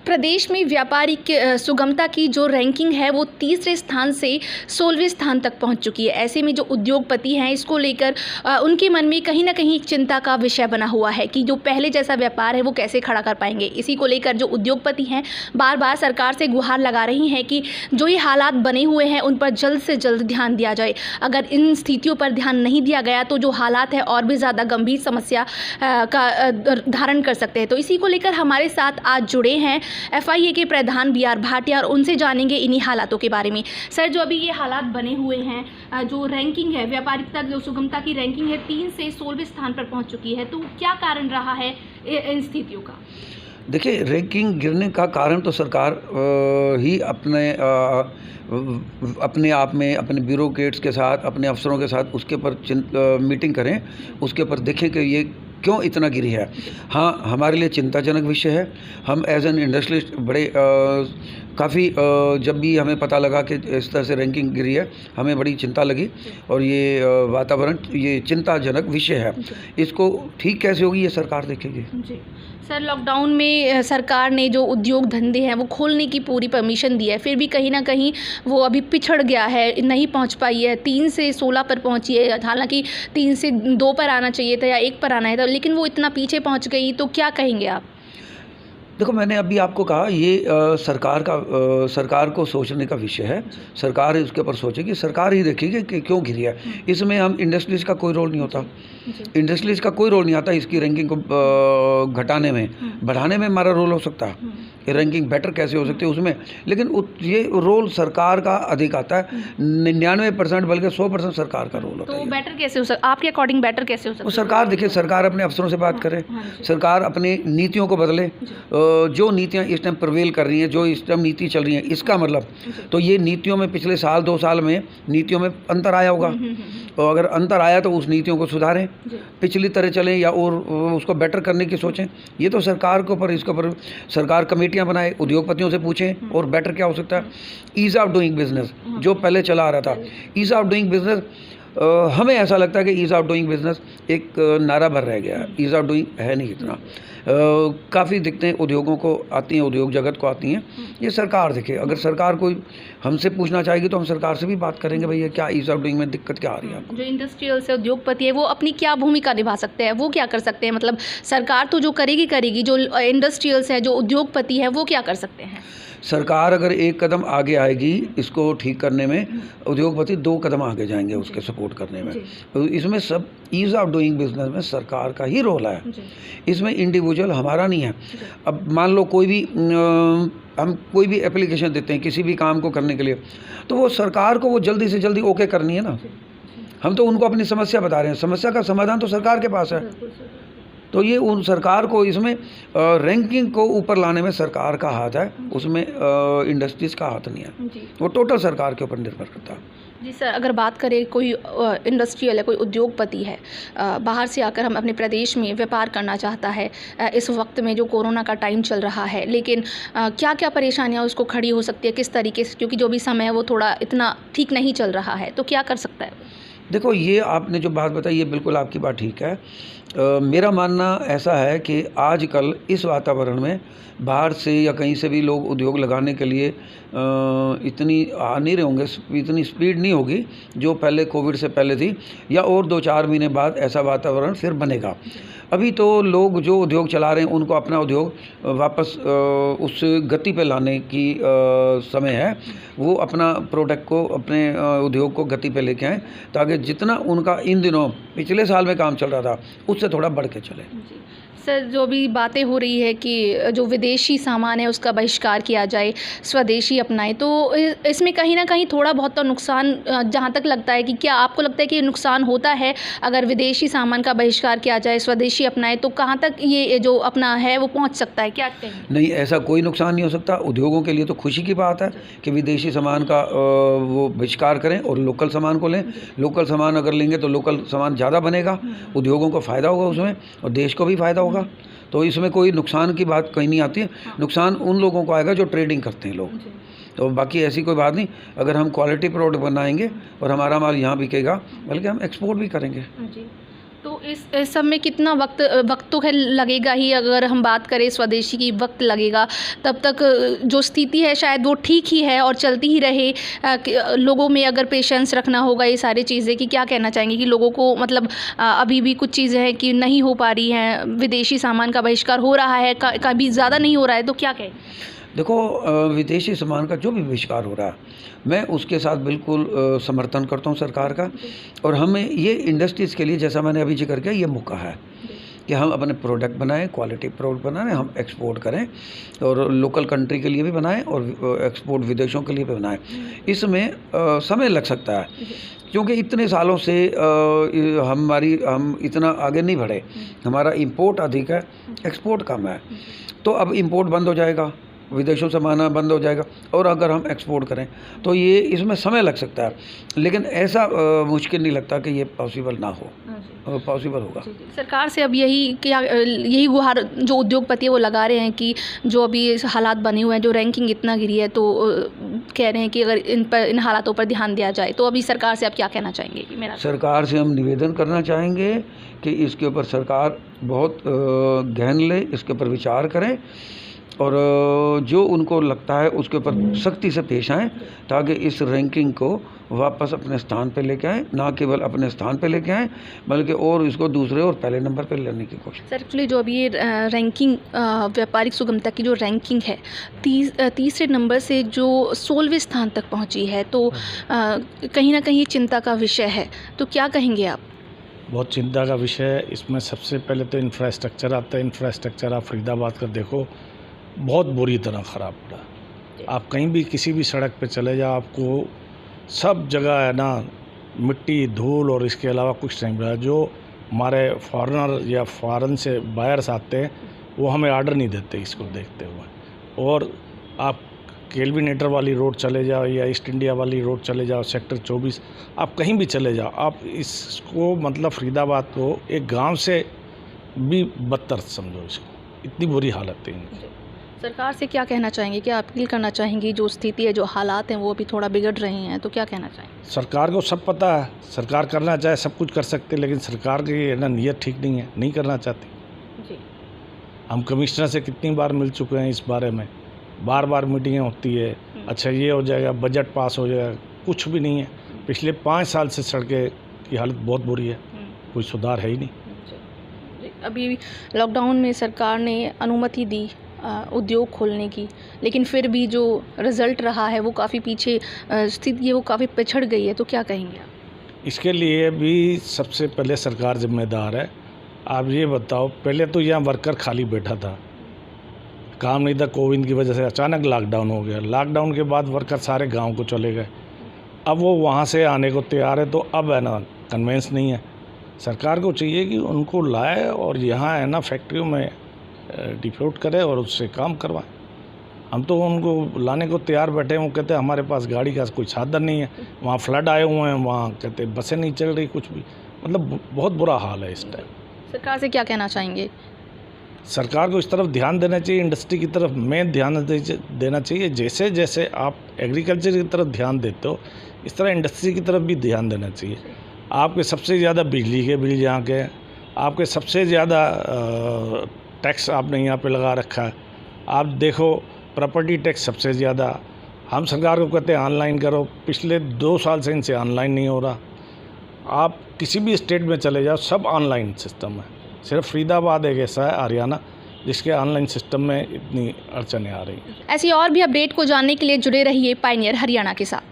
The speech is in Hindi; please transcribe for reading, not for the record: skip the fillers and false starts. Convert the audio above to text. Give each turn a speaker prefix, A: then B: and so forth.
A: प्रदेश में व्यापारिक सुगमता की जो रैंकिंग है वो तीसरे स्थान से 16वें स्थान तक पहुंच चुकी है। ऐसे में जो उद्योगपति हैं इसको लेकर उनके मन में कहीं ना कहीं चिंता का विषय बना हुआ है कि जो पहले जैसा व्यापार है वो कैसे खड़ा कर पाएंगे। इसी को लेकर जो उद्योगपति हैं बार बार सरकार से गुहार लगा रही हैं कि जो ये हालात बने हुए हैं उन पर जल्द से जल्द ध्यान दिया जाए। अगर इन स्थितियों पर ध्यान नहीं दिया गया तो जो हालात है और भी ज़्यादा गंभीर समस्या का धारण कर सकते हैं। तो इसी को लेकर हमारे साथ आज जुड़े हैं FIA के प्रधान BR भाटिया और उनसे जानेंगे इन्हीं हालातों के बारे में। सर, जो अभी ये हालात बने हुए हैं, जो रैंकिंग है व्यापारिकता जो सुगमता की रैंकिंग है 3 से 16वें स्थान पर पहुंच चुकी है, तो क्या कारण रहा है इन स्थितियों का?
B: देखिए, रैंकिंग गिरने का कारण तो सरकार ही अपने आप में अपने ब्यूरोक्रेट्स के साथ, अपने अफसरों के साथ उसके ऊपर मीटिंग करें, उसके ऊपर देखें कि ये क्यों इतना गिरी है। हाँ, हमारे लिए चिंताजनक विषय है। हम एज एन इंडस्ट्रियलिस्ट बड़े काफ़ी जब भी हमें पता लगा कि इस तरह से रैंकिंग गिरी है, हमें बड़ी चिंता लगी और ये वातावरण ये चिंताजनक विषय है। इसको ठीक कैसे होगी ये सरकार देखेगी।
A: जी सर, लॉकडाउन में सरकार ने जो उद्योग धंधे हैं वो खोलने की पूरी परमिशन दी है, फिर भी कहीं ना कहीं वो अभी पिछड़ गया है, नहीं पहुंच पाई है। 3 से 16 पर पहुंची है, हालांकि 3 से 2 पर आना चाहिए था या 1 पर आना है था, लेकिन वो इतना पीछे पहुंच गई। तो क्या कहेंगे आप?
B: देखो, मैंने अभी आपको कहा ये सरकार को सोचने का विषय है। सरकार इसके ऊपर सोचेगी, सरकार ही देखेगी कि क्यों गिरी है। इसमें हम इंडस्ट्रीज का कोई रोल नहीं होता, इंडस्ट्रीज का कोई रोल नहीं आता इसकी रैंकिंग को घटाने में। बढ़ाने में हमारा रोल हो सकता है, रैंकिंग बेटर कैसे हो सकती है उसमें, लेकिन ये रोल सरकार का अधिक आता है। 99% बल्कि 100% सरकार का रोल होता है।
A: तो बेटर कैसे हो सकता, आपके अकॉर्डिंग बेटर कैसे हो सकता है?
B: सरकार देखिए, सरकार अपने अफसरों से बात करे, सरकार अपनी नीतियों को बदले। जो नीतियाँ इस टाइम प्रवेल कर रही हैं, जो इस टाइम नीति चल रही हैं, इसका मतलब तो ये नीतियों में पिछले साल 2 साल में नीतियों में अंतर आया होगा। और अगर अंतर आया तो उस नीतियों को सुधारें, पिछली तरह चलें या और उसको बेटर करने की सोचें। ये तो सरकार के ऊपर, इसके ऊपर सरकार कमेटियां बनाए, उद्योगपतियों से पूछें और बेटर क्या हो सकता है। ईज़ ऑफ डूइंग बिजनेस जो पहले चला आ रहा था, ईज़ ऑफ डूइंग बिजनेस, हमें ऐसा लगता है कि ईज़ ऑफ डूइंग बिजनेस एक नारा भर रह गया है। ईज़ ऑफ डूइंग है नहीं इतना। काफ़ी दिक्कतें उद्योगों को आती हैं, उद्योग जगत को आती हैं। ये सरकार देखे, अगर सरकार कोई हमसे पूछना चाहेगी तो हम सरकार से भी बात करेंगे, भैया क्या ईज़ ऑफ डूइंग में दिक्कत क्या आ रही है आपको।
A: जो इंडस्ट्रियल से उद्योगपति है वो अपनी क्या भूमिका निभा सकते हैं, वो क्या कर सकते हैं? मतलब सरकार तो जो करेगी, जो इंडस्ट्रियल्स है, जो उद्योगपति है, वो क्या कर सकते हैं?
B: सरकार अगर 1 कदम आगे आएगी इसको ठीक करने में, उद्योगपति 2 कदम आगे जाएंगे उसके सपोर्ट करने में। तो इसमें सब ईज़ ऑफ डूइंग बिजनेस में सरकार का ही रोल है, इसमें इंडिविजुअल हमारा नहीं है। अब मान लो हम कोई भी एप्लीकेशन देते हैं किसी भी काम को करने के लिए, तो वो सरकार को वो जल्दी से जल्दी ओके करनी है ना। हम तो उनको अपनी समस्या बता रहे हैं, समस्या का समाधान तो सरकार के पास है। तो ये उन सरकार को इसमें रैंकिंग को ऊपर लाने में सरकार का हाथ है, उसमें इंडस्ट्रीज़ का हाथ नहीं है। वो टोटल सरकार के ऊपर निर्भर करता है।
A: जी सर, अगर बात करें कोई इंडस्ट्रियल है, कोई उद्योगपति है, बाहर से आकर हम अपने प्रदेश में व्यापार करना चाहता है इस वक्त में जो कोरोना का टाइम चल रहा है, लेकिन क्या क्या परेशानियां उसको खड़ी हो सकती है, किस तरीके से, क्योंकि जो भी समय है वो थोड़ा इतना ठीक नहीं चल रहा है, तो क्या कर सकता है?
B: देखो, ये आपने जो बात बताई ये बिल्कुल आपकी बात ठीक है। मेरा मानना ऐसा है कि आजकल इस वातावरण में बाहर से या कहीं से भी लोग उद्योग लगाने के लिए इतनी नहीं रहेंगे, इतनी स्पीड नहीं होगी जो पहले कोविड से पहले थी, या और 2-4 महीने बाद ऐसा वातावरण फिर बनेगा। अभी तो लोग जो उद्योग चला रहे हैं उनको अपना उद्योग वापस उस गति पे लाने की समय है। वो अपना प्रोडक्ट को, अपने उद्योग को गति पे लेके आएँ ताकि जितना उनका इन दिनों पिछले साल में काम चल रहा था उससे थोड़ा बढ़ के चले।
A: सर, जो भी बातें हो रही है कि जो विदेशी सामान है उसका बहिष्कार किया जाए, स्वदेशी अपनाएं, तो इसमें कहीं ना कहीं थोड़ा बहुत तो नुकसान जहाँ तक लगता है कि क्या आपको लगता है कि नुकसान होता है अगर विदेशी सामान का बहिष्कार किया जाए, स्वदेशी अपनाएं, तो कहाँ तक ये जो अपना है वो पहुँच सकता है? क्या कहेंगे?
B: नहीं, ऐसा कोई नुकसान नहीं हो सकता। उद्योगों के लिए तो खुशी की बात है कि विदेशी सामान का वो बहिष्कार करें और लोकल सामान को लें। लोकल सामान अगर लेंगे तो लोकल सामान ज़्यादा बनेगा, उद्योगों को फ़ायदा होगा उसमें और देश को भी फ़ायदा होगा। तो इसमें कोई नुकसान की बात कहीं नहीं आती है। नुकसान उन लोगों को आएगा जो ट्रेडिंग करते हैं लोग। तो बाकी ऐसी कोई बात नहीं। अगर हम क्वालिटी प्रोडक्ट बनाएंगे और हमारा माल यहाँ बिकेगा, बल्कि हम एक्सपोर्ट भी करेंगे।
A: तो इस सब में कितना वक्त तो खैर लगेगा ही, अगर हम बात करें स्वदेशी की वक्त लगेगा, तब तक जो स्थिति है शायद वो ठीक ही है और चलती ही रहे। लोगों में अगर पेशेंस रखना होगा ये सारी चीज़ें, कि क्या कहना चाहेंगे कि लोगों को मतलब अभी भी कुछ चीज़ें हैं कि नहीं हो पा रही हैं, विदेशी सामान का बहिष्कार हो रहा है, कभी ज़्यादा नहीं हो रहा है, तो क्या कहें?
B: देखो, विदेशी सामान का जो भी बहिष्कार हो रहा है, मैं उसके साथ बिल्कुल समर्थन करता हूँ सरकार का। और हमें ये इंडस्ट्रीज़ के लिए, जैसा मैंने अभी जिक्र किया, ये मौका है कि हम अपने प्रोडक्ट बनाएं, क्वालिटी प्रोडक्ट बनाएं, हम एक्सपोर्ट करें और लोकल कंट्री के लिए भी बनाएं और एक्सपोर्ट विदेशों के लिए भी बनाएं। इसमें समय लग सकता है क्योंकि इतने सालों से हम इतना आगे नहीं बढ़े। हमारा इंपोर्ट अधिक है, एक्सपोर्ट कम है। तो अब इंपोर्ट बंद हो जाएगा, विदेशों से माना बंद हो जाएगा, और अगर हम एक्सपोर्ट करें तो ये इसमें समय लग सकता है, लेकिन ऐसा मुश्किल नहीं लगता कि ये पॉसिबल ना हो, पॉसिबल होगा।
A: सरकार से अब यही गुहार जो उद्योगपति है वो लगा रहे हैं कि जो अभी हालात बने हुए हैं, जो रैंकिंग इतना गिरी है, तो कह रहे हैं कि अगर इन हालातों पर ध्यान दिया जाए। तो अभी सरकार से आप क्या कहना चाहेंगे?
B: सरकार से हम निवेदन करना चाहेंगे कि इसके ऊपर सरकार बहुत गहन ले, इसके ऊपर विचार करें और जो उनको लगता है उसके ऊपर सख्ती से पेश आएँ, ताकि इस रैंकिंग को वापस अपने स्थान पे लेके आएँ। ना केवल अपने स्थान पे लेके आएँ, बल्कि और इसको दूसरे और पहले नंबर पे लेने की कोशिश।
A: सर, एक्चुअली जो अभी ये रैंकिंग व्यापारिक सुगमता की जो रैंकिंग है, तीसरे नंबर से जो 16वें स्थान तक पहुंची है, तो कहीं ना कहीं चिंता का विषय है। तो क्या कहेंगे आप?
C: बहुत चिंता का विषय है। इसमें सबसे पहले तो इंफ्रास्ट्रक्चर आता है। इंफ्रास्ट्रक्चर आप फरीदाबाद का देखो, बहुत बुरी तरह ख़राब पड़ा। आप कहीं भी किसी भी सड़क पे चले जाओ, आपको सब जगह है ना मिट्टी, धूल, और इसके अलावा कुछ नहीं मिला। जो हमारे फॉरेनर या फॉरेन से बायर्स आते हैं, वो हमें ऑर्डर नहीं देते इसको देखते हुए। और आप केल्विनेटर वाली रोड चले जाओ या ईस्ट इंडिया वाली रोड चले जाओ, सेक्टर 24, आप कहीं भी चले जाओ, आप इसको मतलब फरीदाबाद को एक गाँव से भी बदतर समझो इसको, इतनी बुरी हालत है इनकी।
A: सरकार से क्या कहना चाहेंगे? क्या अपील करना चाहेंगे? जो स्थिति है, जो हालात हैं, वो अभी थोड़ा बिगड़ रहे हैं, तो क्या कहना चाहेंगे?
C: सरकार को सब पता है, सरकार करना चाहे सब कुछ कर सकते, लेकिन सरकार की है ना नीयत ठीक नहीं है, नहीं करना चाहती
A: जी।
C: हम कमिश्नर से कितनी बार मिल चुके हैं इस बारे में, बार बार मीटिंगें होती है, अच्छा ये हो जाएगा, बजट पास हो जाएगा, कुछ भी नहीं है। पिछले 5 साल से सड़कें की हालत बहुत बुरी है, कोई सुधार है ही नहीं।
A: अभी लॉकडाउन में सरकार ने अनुमति दी उद्योग खोलने की, लेकिन फिर भी जो रिज़ल्ट रहा है वो काफ़ी पीछे स्थिति है, वो काफ़ी पिछड़ गई है। तो क्या कहेंगे आप?
C: इसके लिए भी सबसे पहले सरकार जिम्मेदार है। आप ये बताओ, पहले तो यहाँ वर्कर खाली बैठा था, काम नहीं था, कोविड की वजह से अचानक लॉकडाउन हो गया। लॉकडाउन के बाद वर्कर सारे गांव को चले गए, अब वो वहाँ से आने को तैयार है, तो अब है ना कन्वेंस नहीं है। सरकार को चाहिए कि उनको लाए और यहाँ है ना फैक्ट्रियों में डिप्यूट करें और उससे काम करवाएं। हम तो उनको लाने को तैयार बैठे हैं, वो कहते हैं हमारे पास गाड़ी का कोई साधन नहीं है, वहाँ फ्लड आए हुए हैं, वहाँ कहते हैं बसें नहीं चल रही, कुछ भी, मतलब बहुत बुरा हाल है इस टाइम।
A: सरकार से क्या कहना चाहेंगे?
C: सरकार को इस तरफ ध्यान देना चाहिए, इंडस्ट्री की तरफ में ध्यान देना चाहिए। जैसे जैसे आप एग्रीकल्चर की तरफ ध्यान देते हो, इस तरह इंडस्ट्री की तरफ भी ध्यान देना चाहिए। आपके सबसे ज़्यादा बिजली के बिल यहाँ के, आपके सबसे ज़्यादा टैक्स आपने यहाँ पे लगा रखा है। आप देखो प्रॉपर्टी टैक्स सबसे ज़्यादा। हम सरकार को कहते हैं ऑनलाइन करो, पिछले 2 साल से इनसे ऑनलाइन नहीं हो रहा। आप किसी भी स्टेट में चले जाओ, सब ऑनलाइन सिस्टम है। सिर्फ फरीदाबाद एक ऐसा है हरियाणा जिसके ऑनलाइन सिस्टम में इतनी अड़चनें आ रही हैं।
A: ऐसी और भी अपडेट को जानने के लिए जुड़े रहिए पायनियर हरियाणा के साथ।